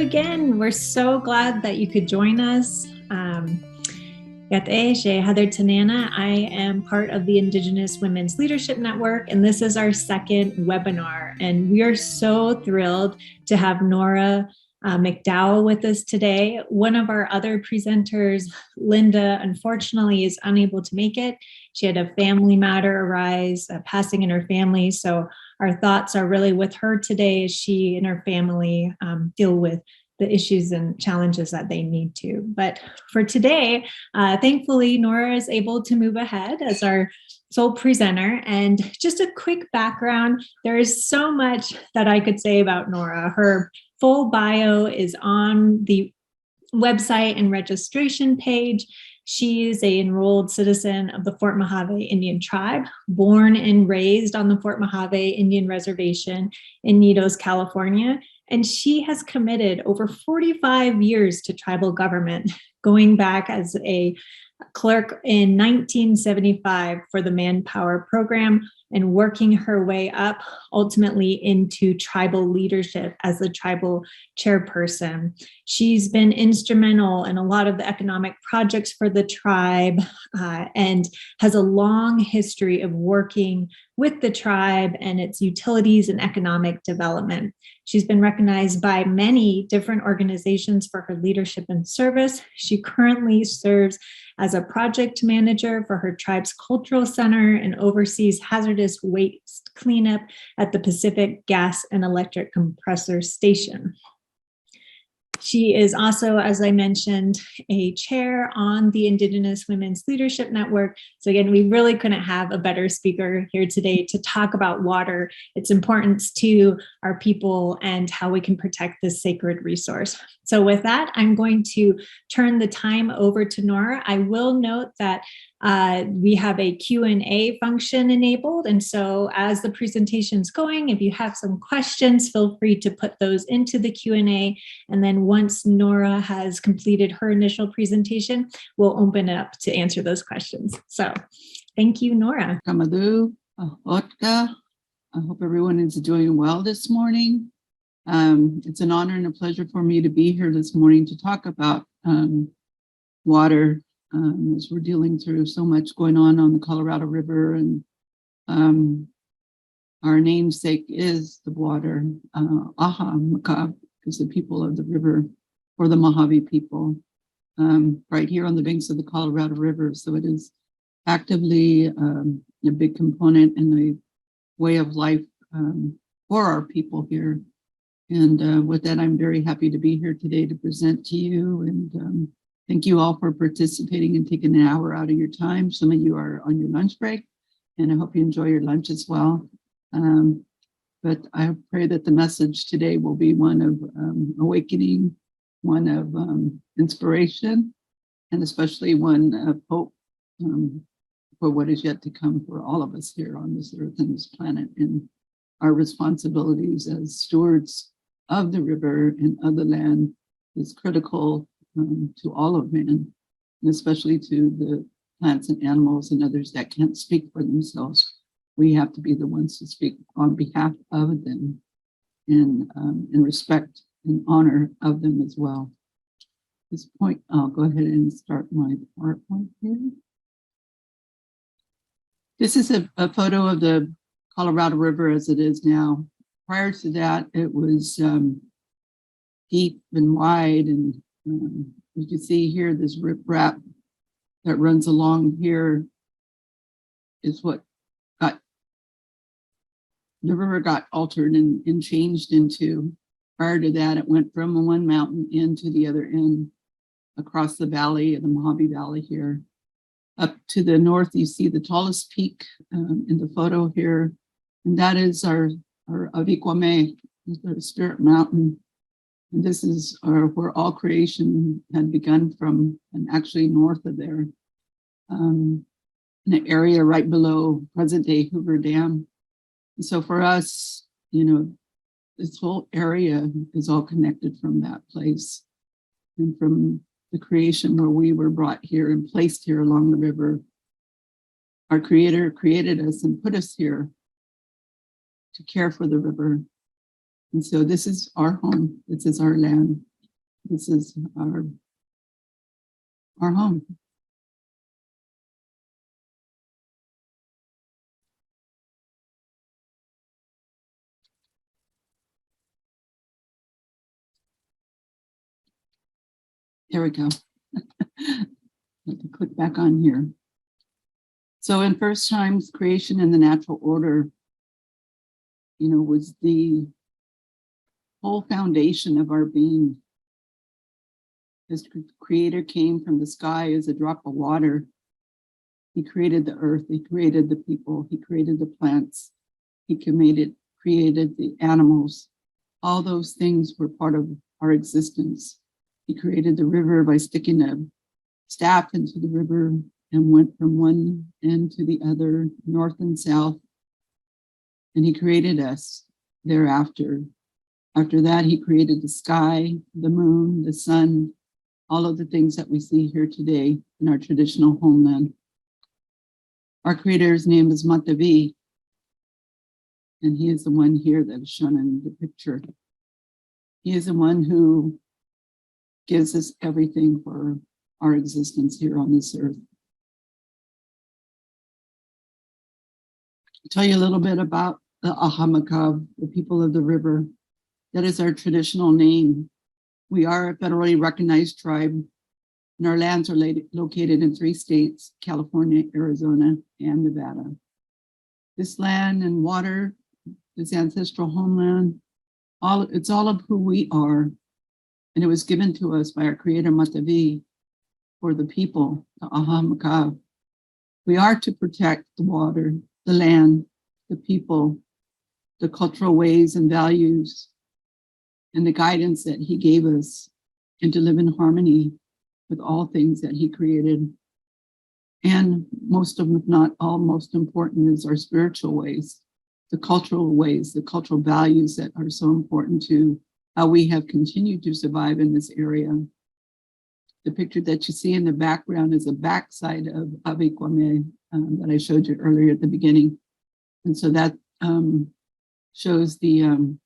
again. We're so glad that you could join us. I am part of the Indigenous Women's Leadership Network, and this is our second webinar. And we are so thrilled to have Nora McDowell with us today. One of our other presenters, Linda, unfortunately is unable to make it. She had a family matter arise, passing in her family. So our thoughts are really with her today as she and her family deal with the issues and challenges that they need to. But for today, thankfully, Nora is able to move ahead as our sole presenter. And just a quick background, there is so much that I could say about Nora. Her full bio is on the website and registration page. She is an enrolled citizen of the Fort Mojave Indian Tribe, born and raised on the Fort Mojave Indian Reservation in Nidos, California. And she has committed over 45 years to tribal government, going back as a clerk in 1975 for the Manpower program and working her way up ultimately into tribal leadership as the tribal chairperson. She's been instrumental in a lot of the economic projects for the tribe and has a long history of working with the tribe and its utilities and economic development. She's been recognized by many different organizations for her leadership and service. She currently serves as a project manager for her tribe's cultural center and oversees hazardous waste cleanup at the Pacific Gas and Electric Compressor Station. She is also, as I mentioned, a chair on the Indigenous Women's Leadership Network. So again, we really couldn't have a better speaker here today to talk about water, its importance to our people, and how we can protect this sacred resource. So with that, I'm going to turn the time over to Nora. I will note that we have a Q&A function enabled. And so as the presentation's going, if you have some questions, feel free to put those into the Q&A. And then once Nora has completed her initial presentation, we'll open it up to answer those questions. So thank you, Nora. Kamadu, Otka. I hope everyone is doing well this morning. It's an honor and a pleasure for me to be here this morning to talk about water. As we're dealing through so much going on the Colorado River, and our namesake is the water. AhaMakav is the people of the river, or the Mohave people, right here on the banks of the Colorado River. So it is actively a big component in the way of life for our people here. And with that, I'm very happy to be here today to present to you. And thank you all for participating and taking an hour out of your time. Some of you are on your lunch break, and I hope you enjoy your lunch as well. But I pray that the message today will be one of awakening, one of inspiration, and especially one of hope for what is yet to come for all of us here on this earth and this planet, and our responsibilities as stewards of the river and of the land is critical to all of man, and especially to the plants and animals and others that can't speak for themselves. We have to be the ones to speak on behalf of them and in respect and honor of them as well. At this point, I'll go ahead and start my PowerPoint here. This is a photo of the Colorado River as it is now. Prior to that, it was deep and wide, and you can see here this riprap that runs along here is what the river got altered and changed into. Prior to that, it went from one mountain end to the other end across the valley, the Mohave Valley here. Up to the north, you see the tallest peak in the photo here, and that is our Avikwame, the Spirit Mountain. And this is where all creation had begun from, and actually north of there, in an area right below present-day Hoover Dam. And so for us, you know, this whole area is all connected from that place, and from the creation where we were brought here and placed here along the river. Our Creator created us and put us here to care for the river. And so this is our home, this is our land. This is our home. There we go. Let me click back on here. So in first times, creation in the natural order, was the whole foundation of our being. This creator came from the sky as a drop of water. He created the earth, he created the people, he created the plants, he created the animals. All those things were part of our existence. He created the river by sticking a staff into the river and went from one end to the other, north and south. And he created us thereafter. After that, he created the sky, the moon, the sun, all of the things that we see here today in our traditional homeland. Our creator's name is Matavi, and he is the one here that is shown in the picture. He is the one who gives us everything for our existence here on this earth. I'll tell you a little bit about the AhaMakav, the people of the river. That is our traditional name. We are a federally recognized tribe, and our lands are located in 3 states, California, Arizona, and Nevada. This land and water, this ancestral homeland, it's all of who we are, and it was given to us by our creator Matavi for the people, the AhaMakav. We are to protect the water, the land, the people, the cultural ways and values, and the guidance that he gave us, and to live in harmony with all things that he created. And most of them, if not all, most important is our spiritual ways, the cultural ways, the cultural values that are so important to how we have continued to survive in this area. The picture that you see in the background is a backside of Avikwame that I showed you earlier at the beginning. And so that shows the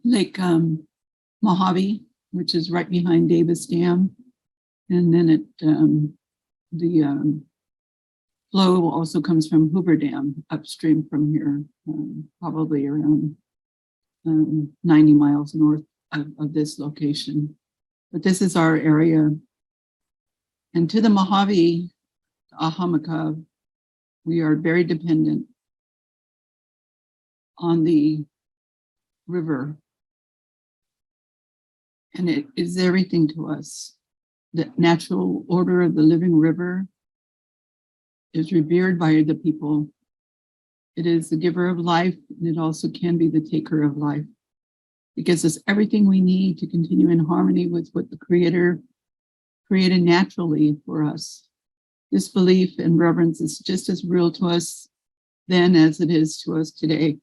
Lake Mojave, which is right behind Davis Dam. And then the flow also comes from Hoover Dam upstream from here, probably around 90 miles north of this location. But this is our area. And to the Mohave, AhaMakav, we are very dependent on the river. And it is everything to us. The natural order of the living river is revered by the people. It is the giver of life, and it also can be the taker of life. It gives us everything we need to continue in harmony with what the Creator created naturally for us. This belief and reverence is just as real to us then as it is to us today.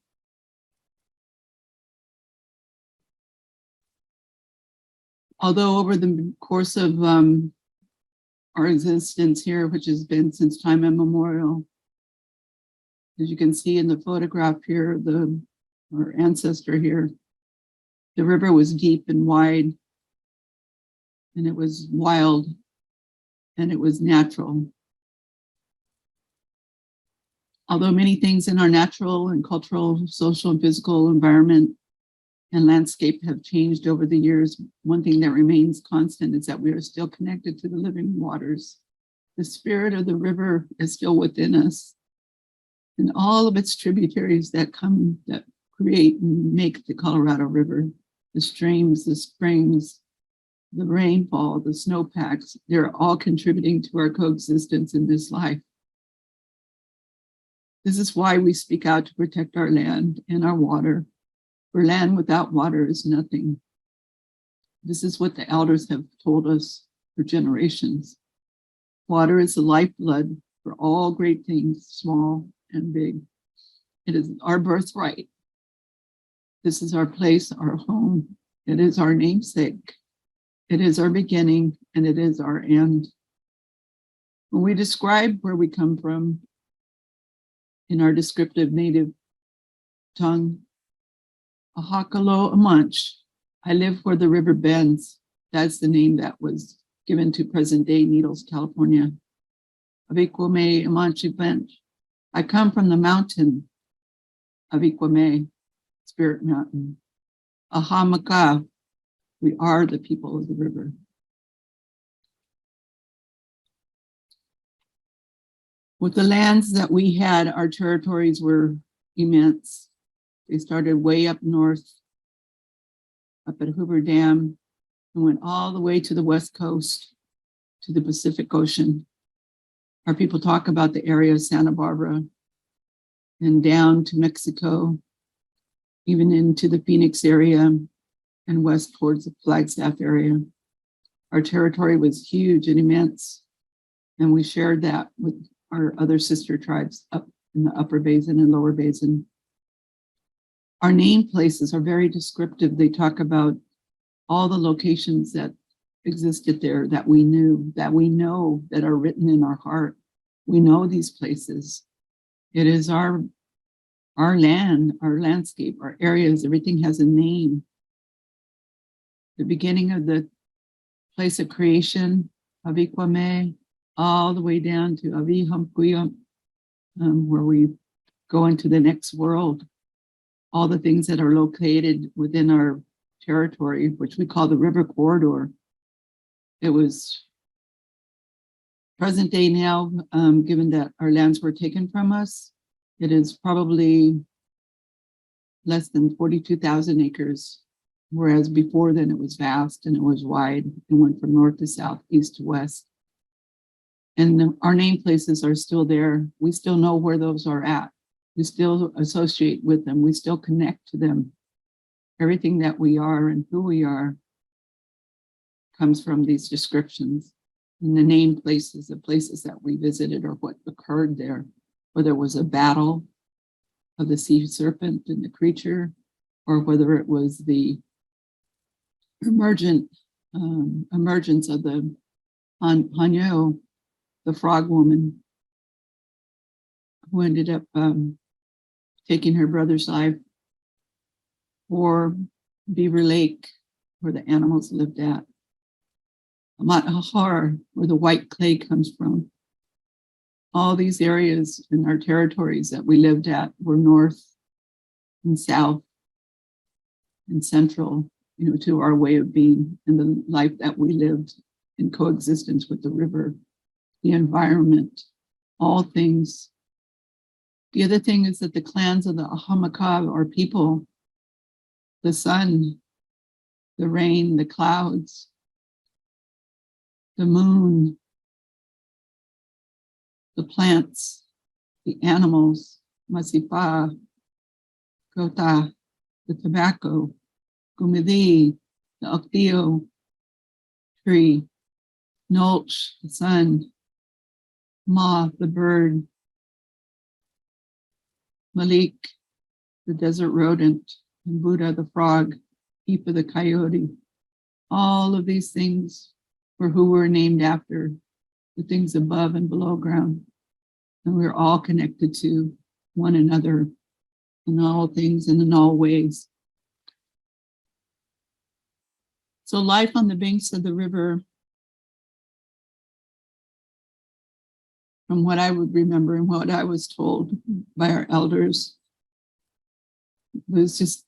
Although over the course of our existence here, which has been since time immemorial, as you can see in the photograph here, our ancestor here, the river was deep and wide, and it was wild, and it was natural. Although many things in our natural and cultural, social and physical environment and landscape have changed over the years, one thing that remains constant is that we are still connected to the living waters. The spirit of the river is still within us, and all of its tributaries that create and make the Colorado River, the streams, the springs, the rainfall, the snowpacks, they're all contributing to our coexistence in this life. This is why we speak out to protect our land and our water. For land without water is nothing. This is what the elders have told us for generations. Water is the lifeblood for all great things, small and big. It is our birthright. This is our place, our home. It is our namesake. It is our beginning, and it is our end. When we describe where we come from in our descriptive native tongue, Ahakalo Amunch, I live where the river bends. That's the name that was given to present-day Needles, California. Avikwame Amanchi Bench. I come from the mountain of Ikwame, Spirit Mountain. AhaMakav, we are the people of the river. With the lands that we had, our territories were immense. They started way up north, up at Hoover Dam, and went all the way to the west coast, to the Pacific Ocean. Our people talk about the area of Santa Barbara and down to Mexico, even into the Phoenix area and west towards the Flagstaff area. Our territory was huge and immense, and we shared that with our other sister tribes up in the upper basin and lower basin. Our name places are very descriptive. They talk about all the locations that existed there that we knew, that we know, that are written in our heart. We know these places. It is our land, our landscape, our areas, everything has a name. The beginning of the place of creation, Avikwame, all the way down to Avihamkuyam, where we go into the next world. All the things that are located within our territory, which we call the river corridor. It was present day now, given that our lands were taken from us, it is probably less than 42,000 acres, whereas before then it was vast and it was wide and went from north to south, east to west. And our name places are still there. We still know where those are at. We still associate with them. We still connect to them. Everything that we are and who we are comes from these descriptions. And the name places, the places that we visited or what occurred there, whether it was a battle of the sea serpent and the creature, or whether it was the emergence of the Hanyo, the frog woman, who ended up taking her brother's life, or Beaver Lake, where the animals lived at. Amat Ahar, where the white clay comes from. All these areas in our territories that we lived at were north and south and central, to our way of being and the life that we lived in coexistence with the river, the environment, all things. The other thing is that the clans of the AhaMakav are people, the sun, the rain, the clouds, the moon, the plants, the animals, Masipa, Kota, the tobacco, Gumidi, the Octio tree, Nulch, the sun, Ma, the bird, Malik, the desert rodent, and Buddha, the frog, Ipa, the coyote. All of these things were who we're named after, the things above and below ground. And we're all connected to one another in all things and in all ways. So life on the banks of the river, from what I would remember and what I was told by our elders, was just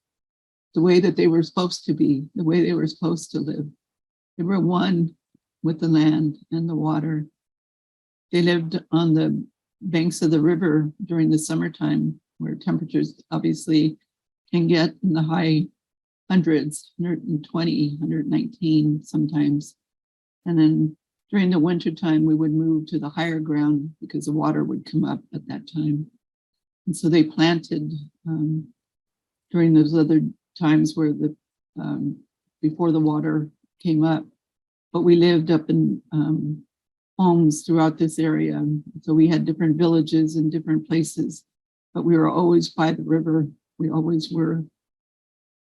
the way that they were supposed to be, the way they were supposed to live. They were one with the land and the water. They lived on the banks of the river during the summertime, where temperatures obviously can get in the high hundreds, 120, 119 sometimes. And then during the wintertime, we would move to the higher ground because the water would come up at that time. And so they planted during those other times where before the water came up. But we lived up in homes throughout this area. So we had different villages and different places, but we were always by the river. We always were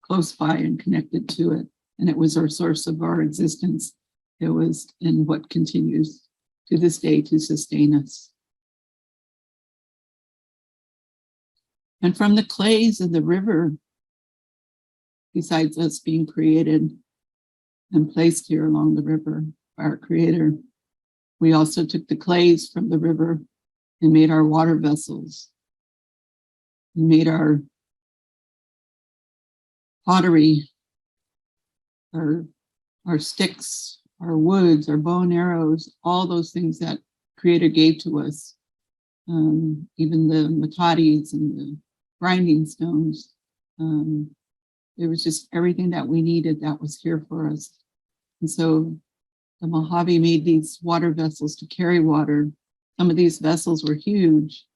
close by and connected to it. And it was our source of our existence. It was in what continues to this day to sustain us. And from the clays of the river, besides us being created, and placed here along the river by our Creator. We also took the clays from the river and made our water vessels, and made our pottery, our sticks, our woods, our bow and arrows, all those things that Creator gave to us. Even the matatis and the grinding stones. It was just everything that we needed that was here for us. And so the Mojave made these water vessels to carry water. Some of these vessels were huge,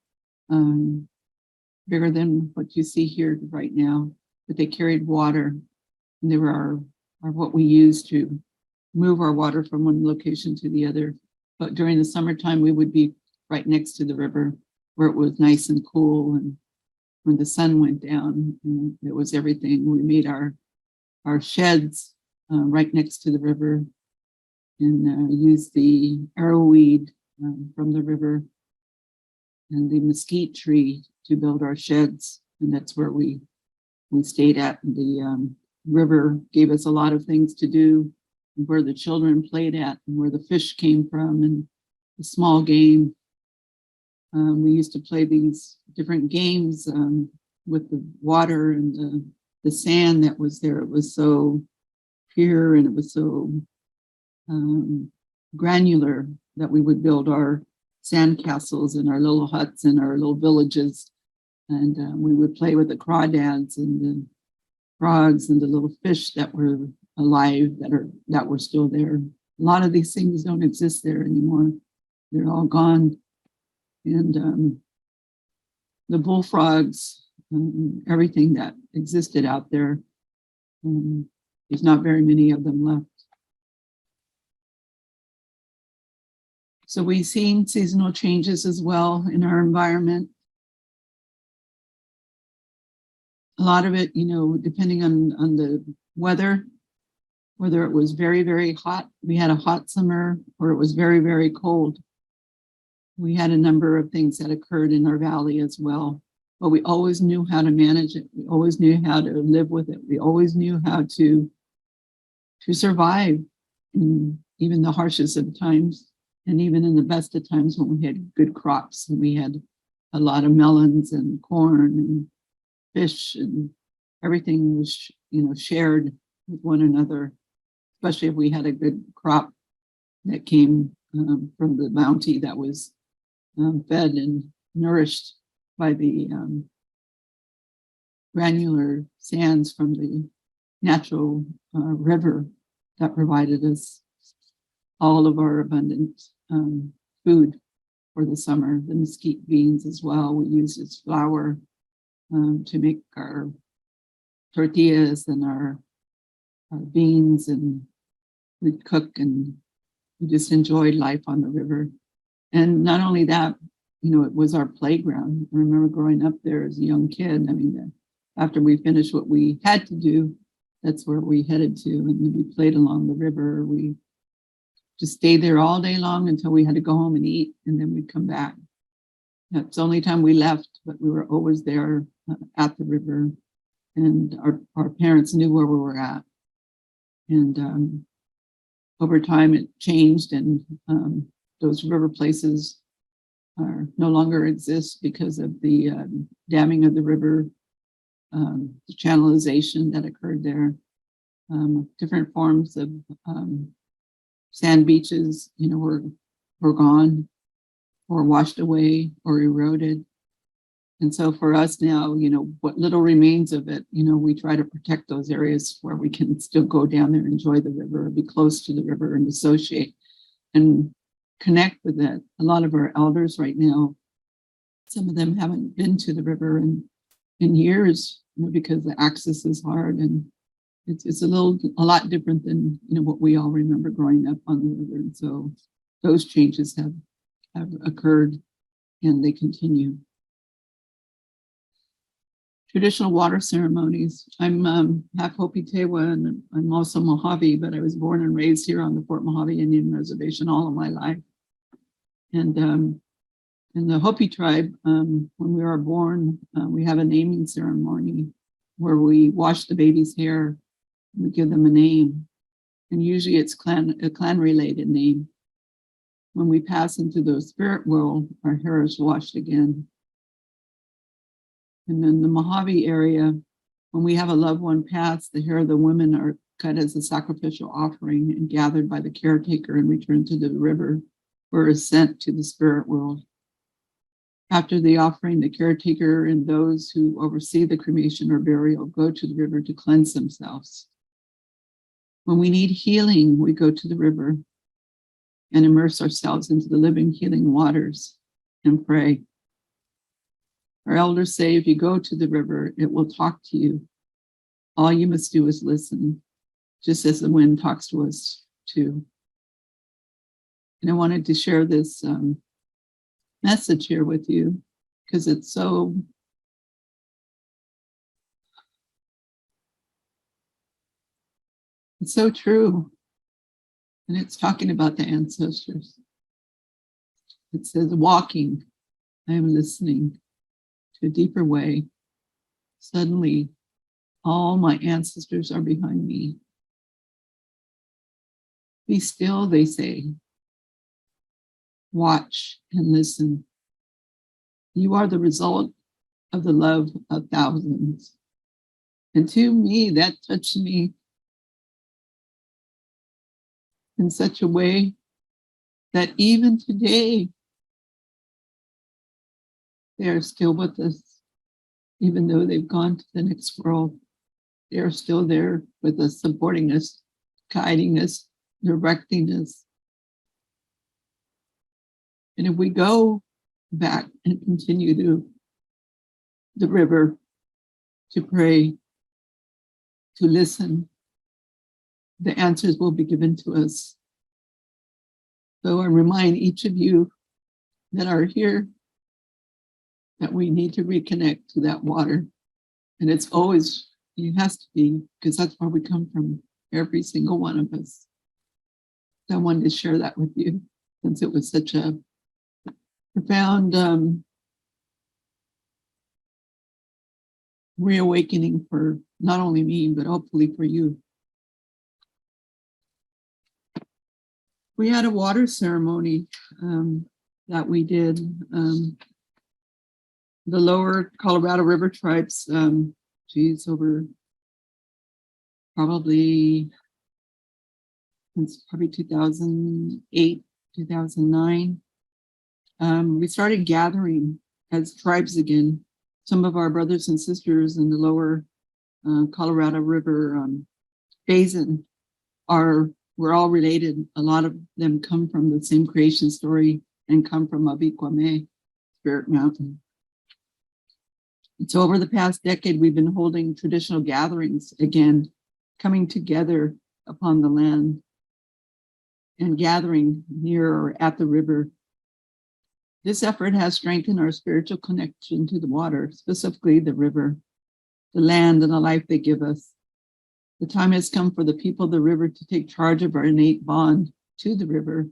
bigger than what you see here right now, but they carried water, and they were our what we used to move our water from one location to the other. But during the summertime, we would be right next to the river where it was nice and cool. And when the sun went down, it was everything. We made our sheds right next to the river, and used the arrowweed from the river and the mesquite tree to build our sheds. And that's where we stayed at. The river gave us a lot of things to do, where the children played at, and where the fish came from, and the small game. We used to play these different games with the water and the sand that was there. It was so pure, and it was so granular that we would build our sand castles and our little huts and our little villages. And we would play with the crawdads and the frogs and the little fish that were alive, that were still there. A lot of these things don't exist there anymore. They're all gone. And the bullfrogs, everything that existed out there, there's not very many of them left. So we've seen seasonal changes as well in our environment. A lot of it, depending on the weather, whether it was very, very hot, we had a hot summer, or it was very, very cold. We had a number of things that occurred in our valley as well, but we always knew how to manage it. We always knew how to live with it. We always knew how to survive in even the harshest of times, and even in the best of times when we had good crops and we had a lot of melons and corn and fish, and everything was, shared with one another, especially if we had a good crop that came from the bounty that was fed and nourished by the granular sands from the natural river that provided us all of our abundant food for the summer. The mesquite beans as well, we used as flour to make our tortillas and our beans, and we'd cook, and we just enjoyed life on the river. And not only that, it was our playground. I remember growing up there as a young kid. I mean, after we finished what we had to do, that's where we headed to, and we played along the river. We just stayed there all day long until we had to go home and eat, and then we'd come back. That's the only time we left, but we were always there at the river, and our parents knew where we were at. And over time it changed, and those river places no longer exist because of the damming of the river, the channelization that occurred there. Different forms of sand beaches, were gone, or washed away, or eroded. And so for us now, what little remains of it, we try to protect those areas where we can still go down there and enjoy the river, be close to the river, and associate and connect with it. A lot of our elders right now, some of them haven't been to the river in years, because the access is hard, and it's a lot different than what we all remember growing up on the river. And so those changes have occurred, and they continue. Traditional water ceremonies. I'm half Hopi Tewa, and I'm also Mohave, but I was born and raised here on the Fort Mojave Indian Reservation all of my life. And in the Hopi tribe, when we are born, we have a naming ceremony where we wash the baby's hair, we give them a name, and usually it's a clan-related name. When we pass into the spirit world, our hair is washed again. And in the Mojave area, when we have a loved one pass, the hair of the women are cut as a sacrificial offering and gathered by the caretaker and returned to the river, or is sent to the spirit world. After the offering, the caretaker and those who oversee the cremation or burial go to the river to cleanse themselves. When we need healing, we go to the river and immerse ourselves into the living, healing waters and pray. Our elders say, if you go to the river, it will talk to you. All you must do is listen, just as the wind talks to us too. And I wanted to share this message here with you because it's so true. And it's talking about the ancestors. It says, walking, I am listening to a deeper way. Suddenly, all my ancestors are behind me. Be still, they say. Watch and listen. You are the result of the love of thousands. And to me, that touched me in such a way that even today, they are still with us. Even though they've gone to the next world, they are still there with us, supporting us, guiding us, directing us. And if we go back and continue to the river to pray, to listen, the answers will be given to us. So I remind each of you that are here that we need to reconnect to that water. And it's always, it has to be, because that's where we come from, every single one of us. So I wanted to share that with you, since it was such a profound reawakening for not only me, but hopefully for you. We had a water ceremony that we did. The lower Colorado River tribes, over probably, since probably 2008, 2009. We started gathering as tribes again. Some of our brothers and sisters in the lower Colorado River basin we're all related. A lot of them come from the same creation story and come from Abikwame, Spirit Mountain. And so over the past decade, we've been holding traditional gatherings again, coming together upon the land and gathering near or at the river. This effort has strengthened our spiritual connection to the water, specifically the river, the land, and the life they give us. The time has come for the people of the river to take charge of our innate bond to the river.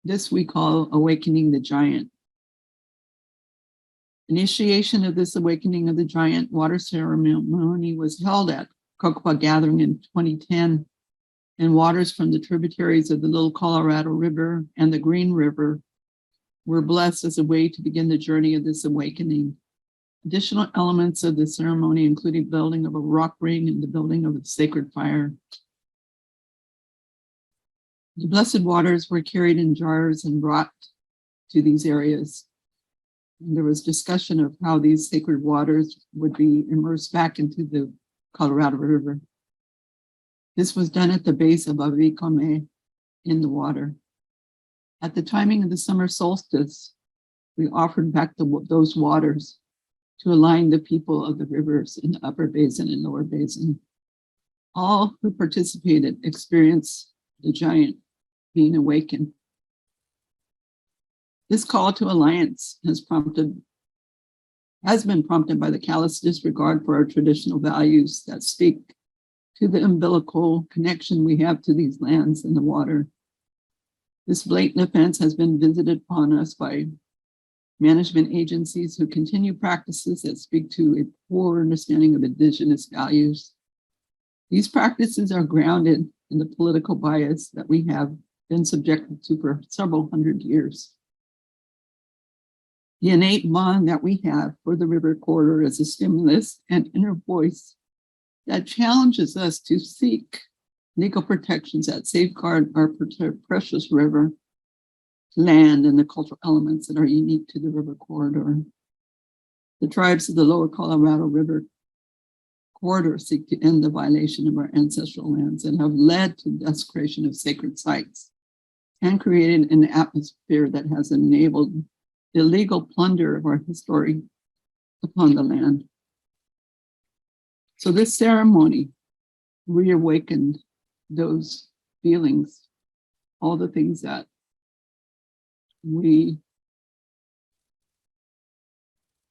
This we call awakening the giant. Initiation of this awakening of the giant water ceremony was held at Kokwa Gathering in 2010, and waters from the tributaries of the Little Colorado River and the Green River were blessed as a way to begin the journey of this awakening. Additional elements of the ceremony included building of a rock ring and the building of a sacred fire. The blessed waters were carried in jars and brought to these areas. And there was discussion of how these sacred waters would be immersed back into the Colorado River. This was done at the base of Avikome in the water. At the timing of the summer solstice, we offered back those waters to align the people of the rivers in the upper basin and lower basin. All who participated experienced the giant being awakened. This call to alliance has been prompted by the callous disregard for our traditional values that speak to the umbilical connection we have to these lands and the water. This blatant offense has been visited upon us by management agencies who continue practices that speak to a poor understanding of Indigenous values. These practices are grounded and the political bias that we have been subjected to for several hundred years. The innate bond that we have for the river corridor is a stimulus and inner voice that challenges us to seek legal protections that safeguard our precious river, land, and the cultural elements that are unique to the river corridor. The tribes of the lower Colorado River corridor seek to end the violation of our ancestral lands and have led to the desecration of sacred sites and created an atmosphere that has enabled illegal plunder of our history upon the land. So this ceremony reawakened those feelings, all the things that we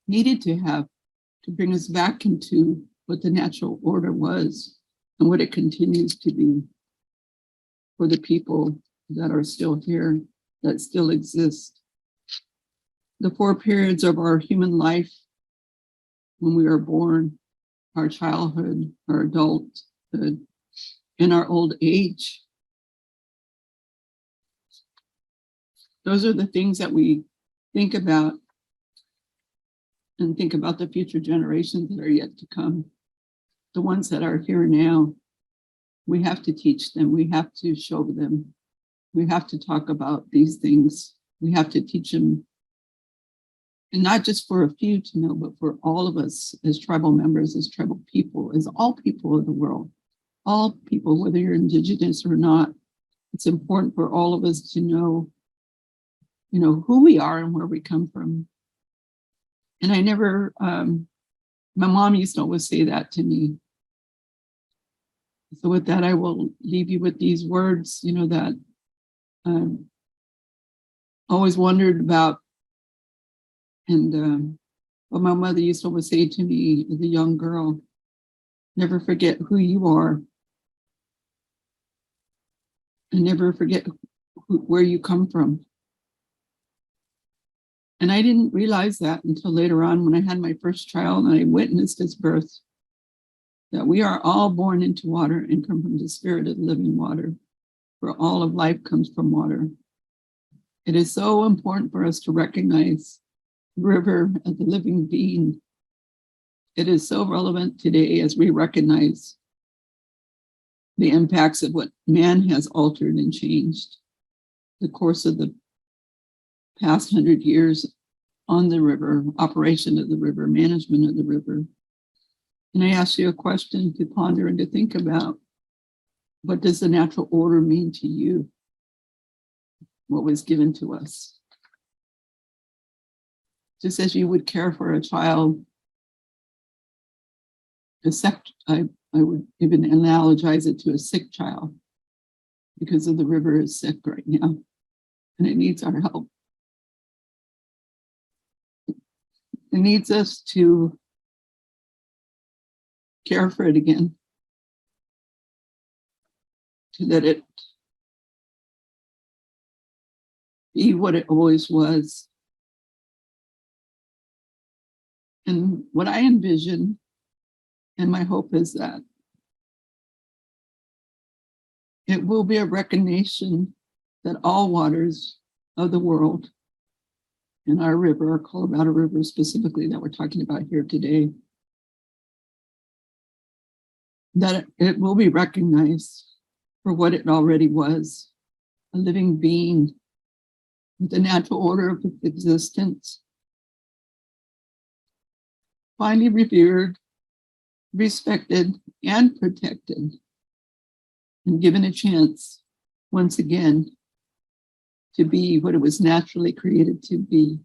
needed to have to bring us back into what the natural order was and what it continues to be for the people that are still here, that still exist. The 4 periods of our human life, when we are born, our childhood, our adulthood, and our old age. Those are the things that we think about and think about the future generations that are yet to come. The ones that are here now, we have to teach them. We have to show them. We have to talk about these things. We have to teach them. And not just for a few to know, but for all of us as tribal members, as tribal people, as all people of the world, all people, whether you're Indigenous or not. It's important for all of us to know, who we are and where we come from. And I never, my mom used to always say that to me. So with that, I will leave you with these words, that always wondered about. And what my mother used to always say to me as a young girl, never forget who you are. And never forget where you come from. And I didn't realize that until later on when I had my first child and I witnessed his birth, that we are all born into water and come from the spirit of living water, for all of life comes from water. It is so important for us to recognize the river as a living being. It is so relevant today as we recognize the impacts of what man has altered and changed the course of the past 100 years on the river, operation of the river, management of the river. And I ask you a question to ponder and to think about. What does the natural order mean to you? What was given to us? Just as you would care for a child, I would even analogize it to a sick child, because of the river is sick right now and it needs our help. It needs us to care for it again, to let it be what it always was. And what I envision, and my hope is that it will be a recognition that all waters of the world, and our river, our Colorado River specifically that we're talking about here today, that it will be recognized for what it already was, a living being with the natural order of existence, finally revered, respected, and protected, and given a chance once again to be what it was naturally created to be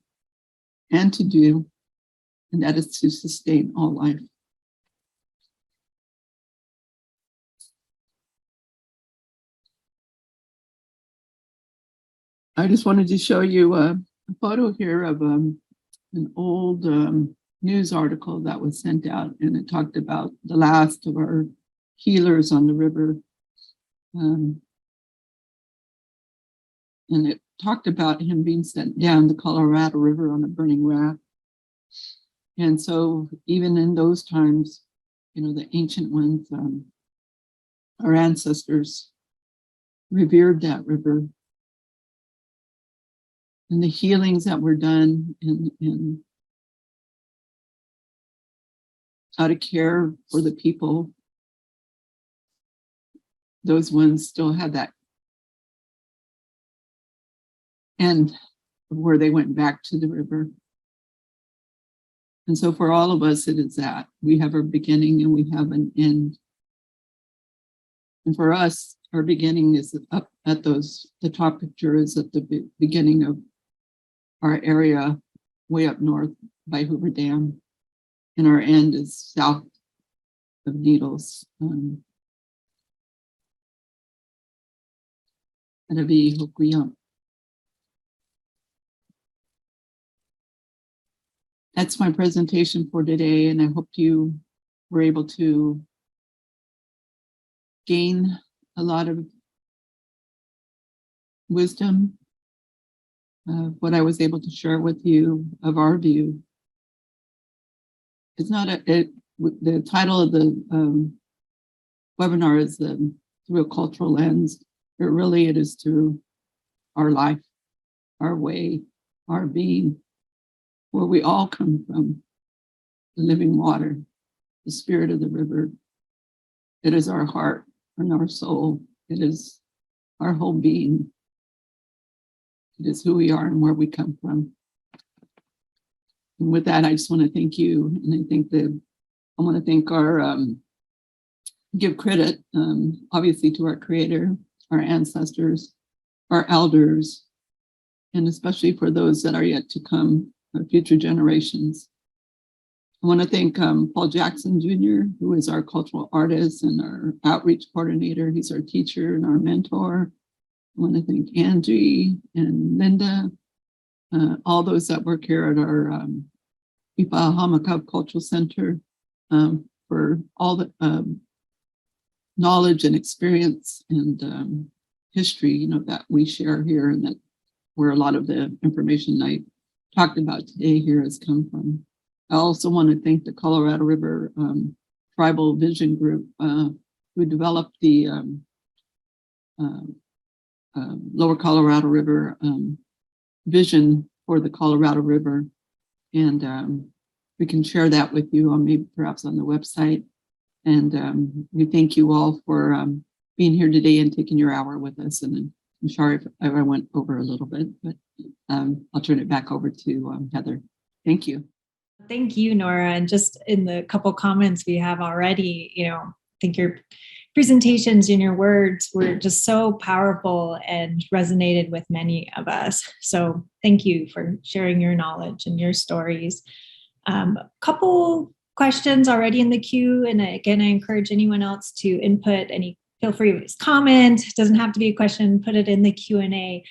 and to do, and that is to sustain all life. I just wanted to show you a photo here of an old news article that was sent out, and it talked about the last of our healers on the river. And it talked about him being sent down the Colorado River on a burning raft. And so even in those times, the ancient ones, our ancestors revered that river, and the healings that were done in how to care for the people. Those ones still had that end where they went back to the river. And so for all of us, it is that we have our beginning and we have an end. And for us, our beginning is up at the top picture is at the beginning of our area way up north by Hoover Dam. And our end is south of Needles. That's my presentation for today, and I hope you were able to gain a lot of wisdom of what I was able to share with you of our view. It's not the title of the webinar is through a cultural lens, but really it is through our life, our way, our being, where we all come from, the living water, the spirit of the river. It is our heart and our soul. It is our whole being. It is who we are and where we come from. And with that, I just want to thank you. And I want to thank our, give credit, obviously, to our creator, our ancestors, our elders, and especially for those that are yet to come, our future generations. I want to thank Paul Jackson Jr., who is our cultural artist and our outreach coordinator. He's our teacher and our mentor. I want to thank Angie and Linda, all those that work here at our AhaMakav Cultural Center, for all the knowledge and experience and history, that we share here, and that where a lot of the information I talked about today here has come from. I also want to thank the Colorado River Tribal Vision Group, who developed the Lower Colorado River vision for the Colorado River. And we can share that with you on maybe perhaps on the website. And we thank you all for being here today and taking your hour with us. And I'm sorry if I went over a little bit, but I'll turn it back over to Heather. Thank you. Thank you, Nora. And just in the couple comments we have already, I think your presentations and your words were just so powerful and resonated with many of us. So thank you for sharing your knowledge and your stories. A couple questions already in the queue. And again, I encourage anyone else to input feel free to comment. It doesn't have to be a question, put it in the Q&A.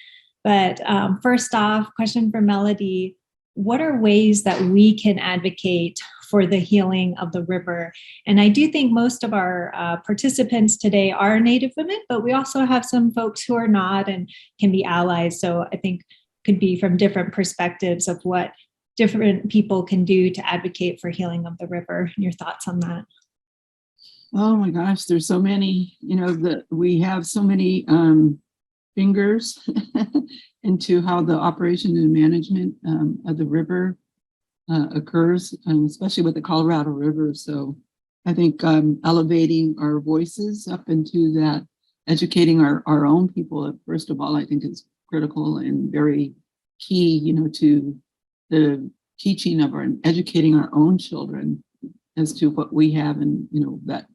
But first off, question for Melody. What are ways that we can advocate for the healing of the river? And I do think most of our participants today are Native women, but we also have some folks who are not and can be allies. So I think could be from different perspectives of what different people can do to advocate for healing of the river. Your thoughts on that? Oh my gosh, there's so many, we have so many fingers into how the operation and management of the river occurs, especially with the Colorado River. So I think elevating our voices up into that, educating our own people, first of all, I think is critical and very key, to the teaching of educating our own children as to what we have, and, that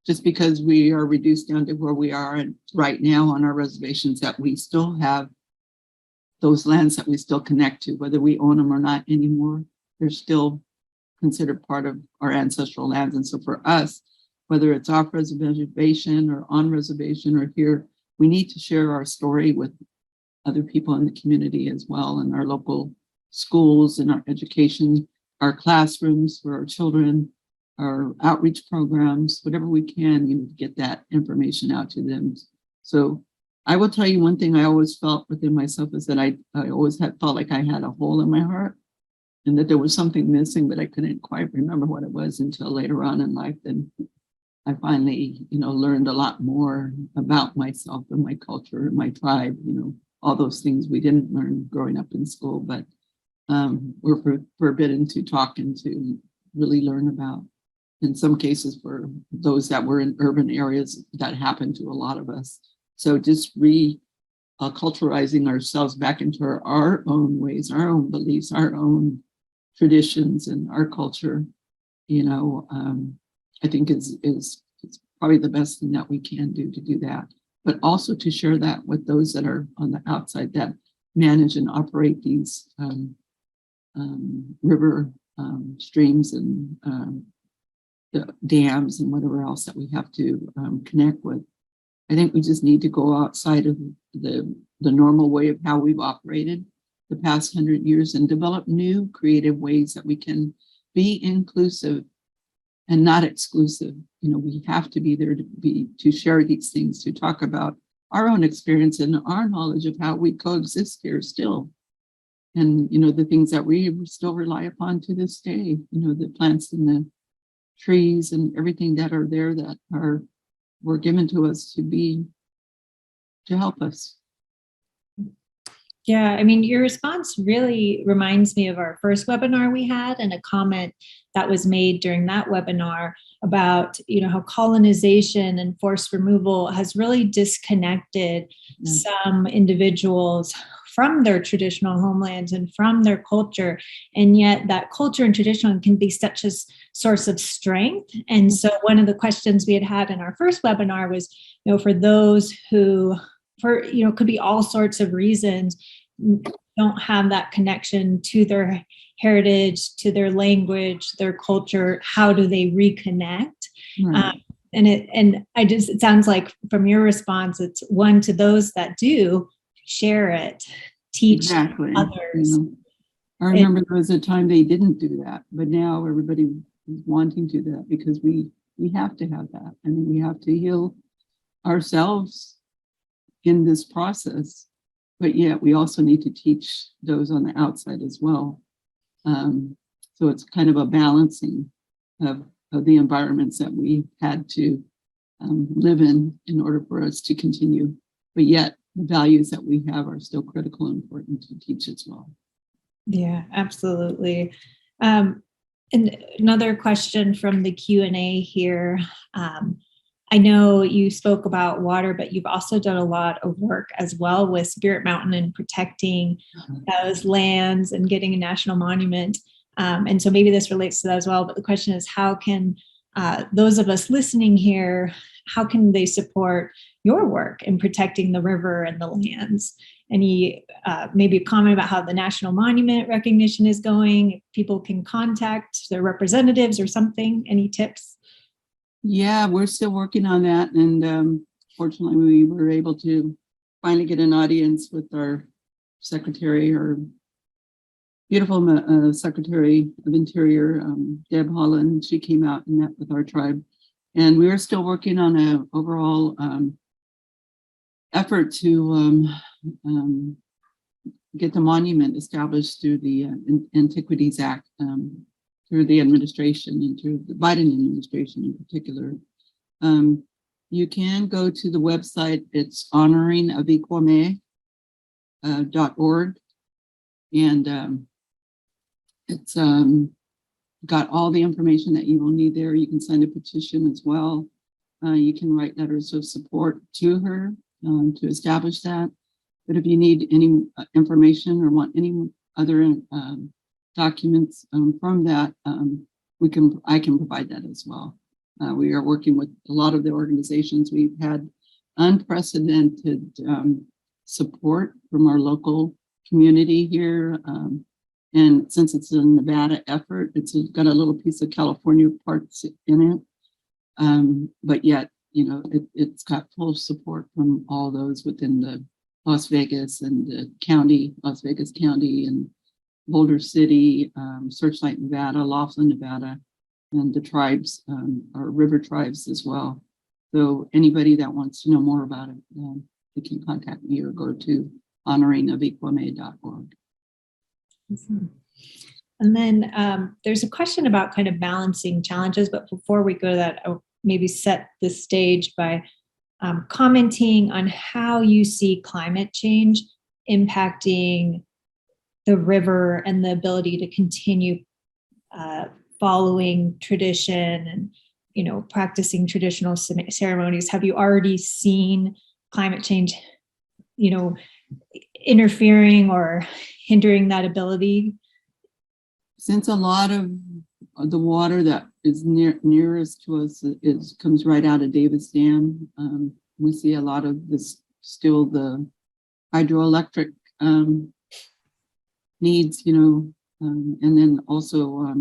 just because we are reduced down to where we are right now on our reservations, that we still have those lands that we still connect to, whether we own them or not anymore, they're still considered part of our ancestral lands. And so for us, whether it's off reservation or on reservation or here, we need to share our story with other people in the community as well, in our local schools, in our education, our classrooms for our children, our outreach programs, whatever we can, to get that information out to them. So I will tell you one thing I always felt within myself is that I always felt like I had a hole in my heart and that there was something missing, but I couldn't quite remember what it was until later on in life. And I finally, learned a lot more about myself and my culture and my tribe, all those things we didn't learn growing up in school, but we're forbidden to talk and to really learn about. In some cases, for those that were in urban areas, that happened to a lot of us. So just culturalizing ourselves back into our own ways, our own beliefs, our own traditions, and our culture, I think is probably the best thing that we can do to do that. But also to share that with those that are on the outside that manage and operate these river streams and the dams and whatever else that we have to connect with. I think we just need to go outside of the normal way of how we've operated the past 100 years and develop new creative ways that we can be inclusive and not exclusive. We have to be there to share these things, to talk about our own experience and our knowledge of how we coexist here still. And, the things that we still rely upon to this day, the plants and the trees and everything that are there that were given to us to help us. Yeah, I mean, your response really reminds me of our first webinar we had, and a comment that was made during that webinar about, how colonization and forced removal has really disconnected some individuals from their traditional homelands and from their culture. And yet that culture and tradition can be such a source of strength. And so one of the questions we had in our first webinar was, for those who, could be all sorts of reasons, don't have that connection to their heritage, to their language, their culture, how do they reconnect? Right. It sounds like from your response, it's one, to those that do, share it, teach others. I remember there was a time they didn't do that, but now everybody is wanting to do that because we have to have that. I mean, we have to heal ourselves in this process, but yet we also need to teach those on the outside as well. So it's kind of a balancing of the environments that we had to live in order for us to continue, but yet the values that we have are still critical and important to teach as well. Yeah, absolutely. And another question from the Q&A here. I know you spoke about water, but you've also done a lot of work as well with Spirit Mountain and protecting those lands and getting a national monument. And so maybe this relates to that as well. But the question is, how can those of us listening here, how can they support your work in protecting the river and the lands? Any maybe comment about how the national monument recognition is going, if people can contact their representatives or something, any tips? Yeah, we're still working on that. And fortunately, we were able to finally get an audience with our secretary, our beautiful Secretary of Interior, Deb Holland. She came out and met with our tribe. And we are still working on an overall effort to get the monument established through the Antiquities Act, through the administration and through the Biden administration in particular. You can go to the website. It's honoringavikwame.org. And it's got all the information that you will need there. You can sign a petition as well. You can write letters of support to her to establish that. But if you need any information or want any other documents from that, I can provide that as well. We are working with a lot of the organizations. We've had unprecedented support from our local community here. And since it's a Nevada effort, it's got a little piece of California parts in it. But yet, it's got full support from all those within the Las Vegas and the county, Las Vegas County and Boulder City, Searchlight, Nevada, Laughlin, Nevada, and the tribes, our river tribes as well. So anybody that wants to know more about it, they can contact me or go to honoringavikwame.org. And then there's a question about kind of balancing challenges, but before we go to that, I maybe set the stage by commenting on how you see climate change impacting the river and the ability to continue following tradition and, practicing traditional ceremonies. Have you already seen climate change, interfering or hindering that ability? Since a lot of the water that is nearest to us comes right out of Davis Dam, we see a lot of this still the hydroelectric needs, and then also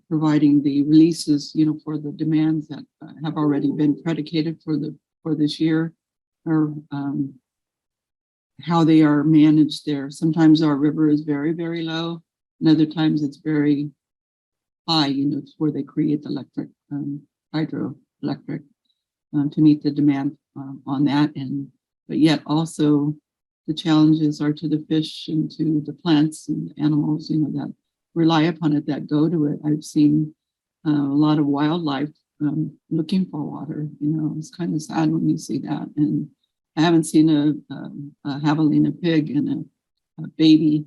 providing the releases, for the demands that have already been predicated for this year, or how they are managed there. Sometimes our river is very, very low, and other times it's very high. It's where they create the electric, hydroelectric, to meet the demand on that. But yet also the challenges are to the fish and to the plants and animals, that rely upon it, that go to it. I've seen a lot of wildlife looking for water. It's kind of sad when you see that. And I haven't seen a javelina pig and a baby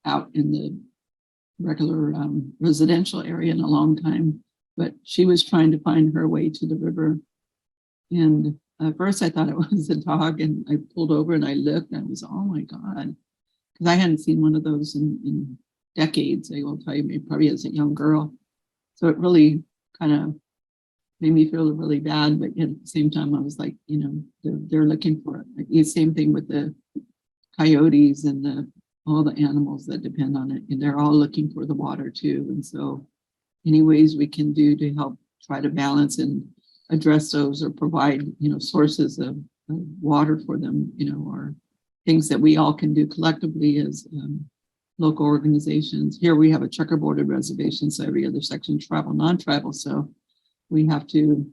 out in the regular residential area in a long time. But she was trying to find her way to the river. And at first I thought it was a dog, and I pulled over and I looked and I was, oh my God, because I hadn't seen one of those in decades. I will tell you, maybe probably as a young girl. So it really kind of made me feel really bad, but at the same time I was like, they're looking for it. Like the same thing with the coyotes and all the animals that depend on it, and they're all looking for the water too. And so any ways we can do to help try to balance and address those, or provide sources of water for them, or things that we all can do collectively as local organizations. Here we have a checkerboarded reservation, so every other section tribal, non-tribal, so we have to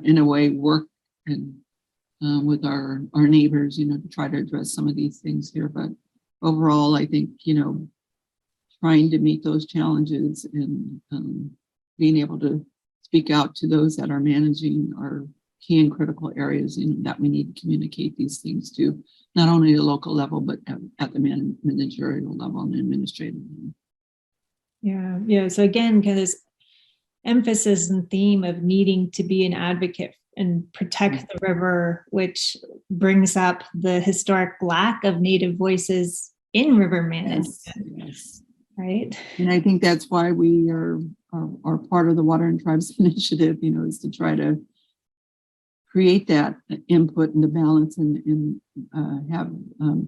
in a way work and with our neighbors, to try to address some of these things here. But overall, I think, trying to meet those challenges and being able to speak out to those that are managing our key and critical areas, that we need to communicate these things to, not only the local level, but at the managerial level and administrative level. Yeah. So again, kind of this emphasis and theme of needing to be an advocate and protect the river, which brings up the historic lack of Native voices in river management. Yes. Right. And I think that's why we are part of the Water and Tribes Initiative, is to try to create that input and the balance and have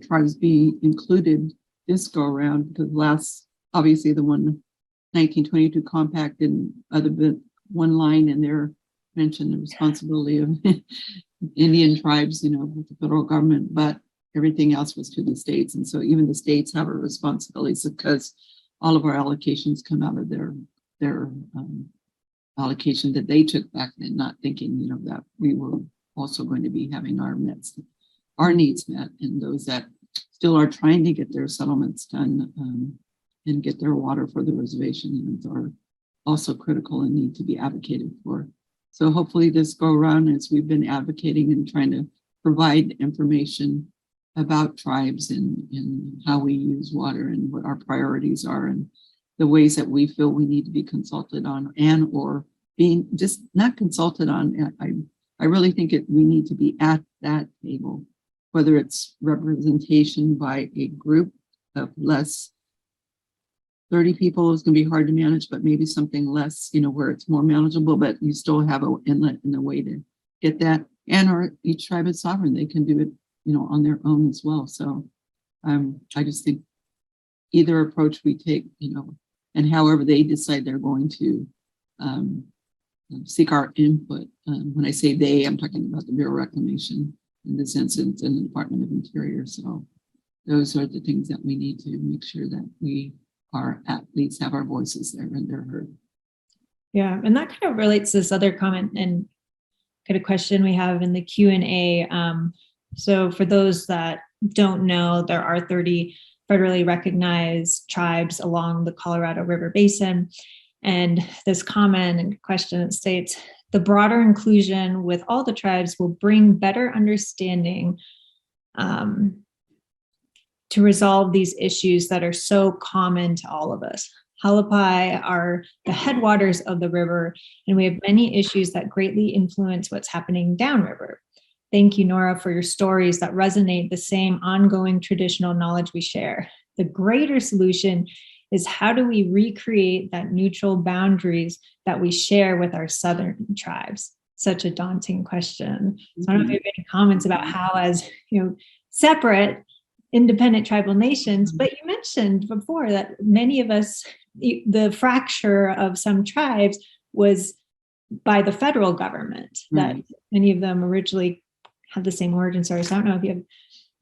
tribes be included this go around, because obviously the 1922 compact and other bit one line in there mentioned the responsibility of Indian tribes, with the federal government, but everything else was to the states. And so even the states have a responsibility, because all of our allocations come out of their allocation that they took back then, not thinking, that we were also going to be having our needs met, and those that still are trying to get their settlements done and get their water for the reservation are also critical and need to be advocated for. So hopefully this go around, as we've been advocating and trying to provide information about tribes and how we use water and what our priorities are and the ways that we feel we need to be consulted on, and or being just not consulted on. I really think we need to be at that table, whether it's representation by a group of less 30 people is going to be hard to manage, but maybe something less, where it's more manageable, but you still have an inlet and a way to get that. And or each tribe is sovereign. They can do it, on their own as well. So I just think either approach we take, and however they decide they're going to seek our input. When I say they, I'm talking about the Bureau of Reclamation in this instance and the Department of Interior. So those are the things that we need to make sure that we are at least have our voices there and they're heard. Yeah, and that kind of relates to this other comment and kind of question we have in the Q&A. So for those that don't know, there are 30 federally recognized tribes along the Colorado River Basin. And this comment and question states, the broader inclusion with all the tribes will bring better understanding to resolve these issues that are so common to all of us. Halapai are the headwaters of the river, and we have many issues that greatly influence what's happening downriver. Thank you, Nora, for your stories that resonate the same ongoing traditional knowledge we share. The greater solution is how do we recreate that neutral boundaries that we share with our Southern tribes? Such a daunting question. So I don't know if you have any comments about how, as separate independent tribal nations, but you mentioned before that many of us, the fracture of some tribes was by the federal government, that many of them originally had the same origin story. So I don't know if you have.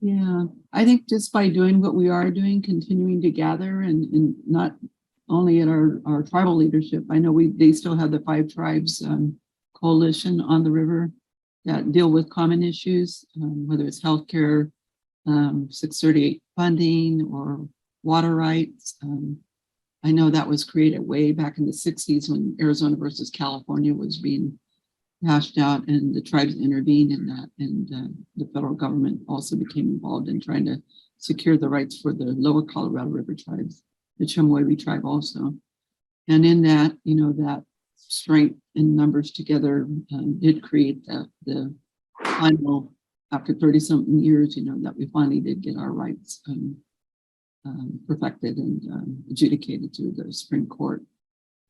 Yeah, I think just by doing what we are doing, continuing to gather and not only at our tribal leadership, I know they still have the 5 tribes coalition on the river that deal with common issues, whether it's healthcare, 638 funding or water rights. I know that was created way back in the 60s when Arizona versus California was being hashed out, and the tribes intervened in that, and the federal government also became involved in trying to secure the rights for the lower Colorado River tribes, the Mohave tribe also. And in that, that strength in numbers together did create the final, after 30-something years, that we finally did get our rights perfected and adjudicated through the Supreme Court.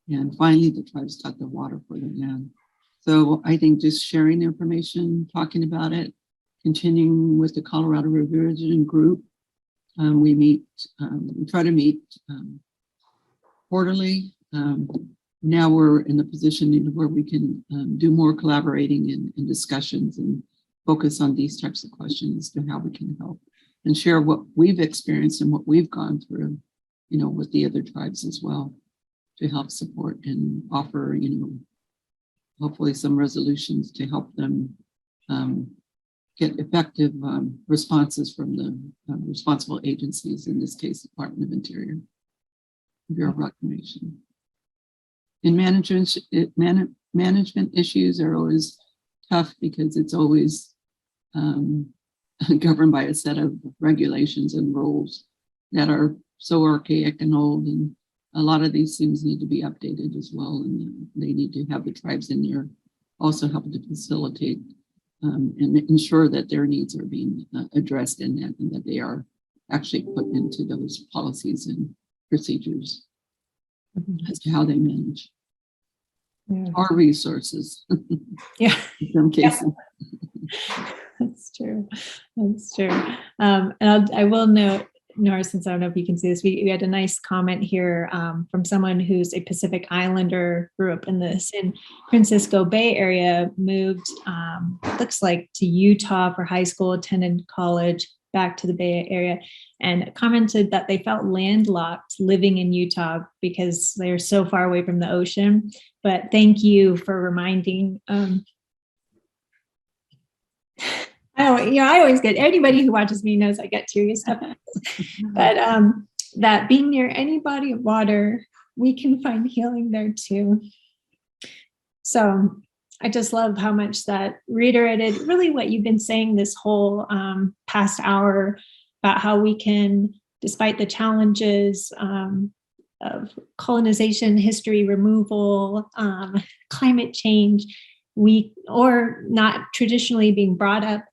And finally, the tribes got the water for the land. So I think just sharing the information, talking about it, continuing with the Colorado Revision Group. We try to meet quarterly. Now we're in the position where we can do more collaborating and discussions and focus on these types of questions to how we can help and share what we've experienced and what we've gone through, with the other tribes as well, to help support and offer, hopefully some resolutions to help them get effective responses from the responsible agencies, in this case, Department of Interior, Bureau of Reclamation. In management issues are always tough because it's always governed by a set of regulations and rules that are so archaic and old, and a lot of these things need to be updated as well, and they need to have the tribes in there also help to facilitate and ensure that their needs are being addressed in that, and that they are actually put into those policies and procedures as to how they manage our resources. Yeah, in some cases. That's true. That's true. And I will note, Nora, since I don't know if you can see this, we had a nice comment here from someone who's a Pacific Islander, grew up in the San Francisco Bay Area, moved, looks like, to Utah for high school, attended college, back to the Bay Area, and commented that they felt landlocked living in Utah because they're so far away from the ocean. But thank you for reminding. I always get, anybody who watches me knows I get serious stuff. But that being near any body of water, we can find healing there too. So I just love how much that reiterated really what you've been saying this whole past hour about how we can, despite the challenges of colonization, history removal, climate change, or not traditionally being brought up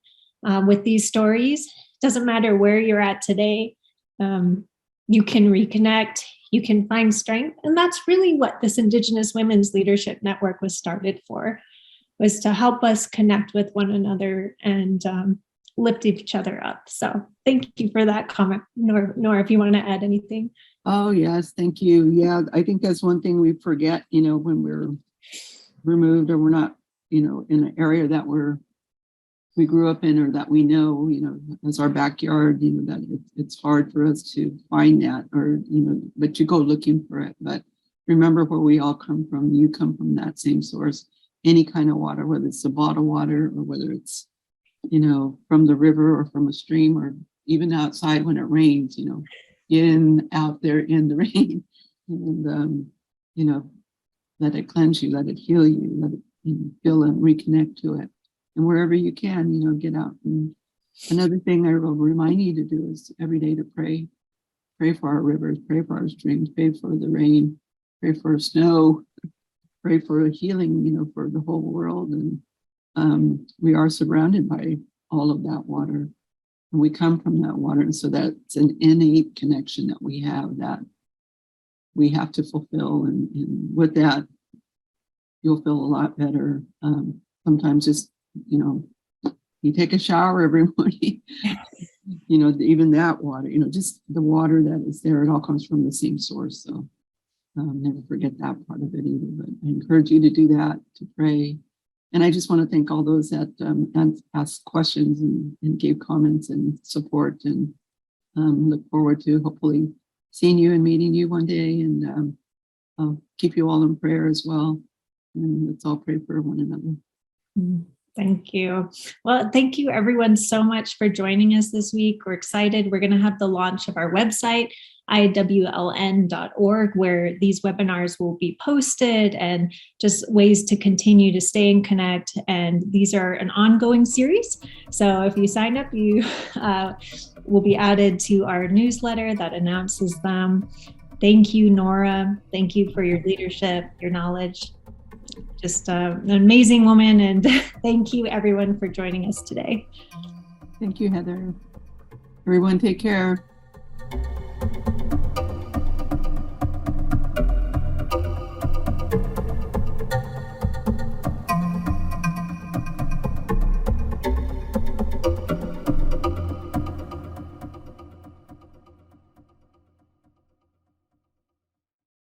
with these stories. Doesn't matter where you're at today, you can reconnect, you can find strength. And that's really what this Indigenous Women's Leadership Network was started for, was to help us connect with one another and lift each other up. So thank you for that comment. Nora, if you want to add anything. Oh, yes, thank you. Yeah, I think that's one thing we forget, when we're removed or we're not, in an area that we grew up in, or that we know, as our backyard, that it's hard for us to find that, or, but you go looking for it. But remember where we all come from. You come from that same source, any kind of water, whether it's the bottled water or whether it's, from the river or from a stream, or even outside when it rains, out there in the rain. And, let it cleanse you, let it heal you, let it feel and reconnect to it. And wherever you can, get out. And another thing I will remind you to do is every day to pray. Pray for our rivers, pray for our streams, pray for the rain, pray for snow, pray for healing, for the whole world. And we are surrounded by all of that water. And we come from that water. And so that's an innate connection that we have to fulfill. And with that, you'll feel a lot better. Sometimes just, you take a shower every morning, even that water, just the water that is there, it all comes from the same source. So never forget that part of it either. But I encourage you to do that, to pray. And I just want to thank all those that asked questions and gave comments and support, and look forward to hopefully seeing you and meeting you one day. And I'll keep you all in prayer as well. And let's all pray for one another. Thank you. Well, thank you everyone so much for joining us this week. We're excited. We're going to have the launch of our website, iwln.org, where these webinars will be posted and just ways to continue to stay and connect. And these are an ongoing series. So if you sign up, you will be added to our newsletter that announces them. Thank you, Nora. Thank you for your leadership, your knowledge. Just an amazing woman. And thank you everyone for joining us today. Thank you, Heather. Everyone take care.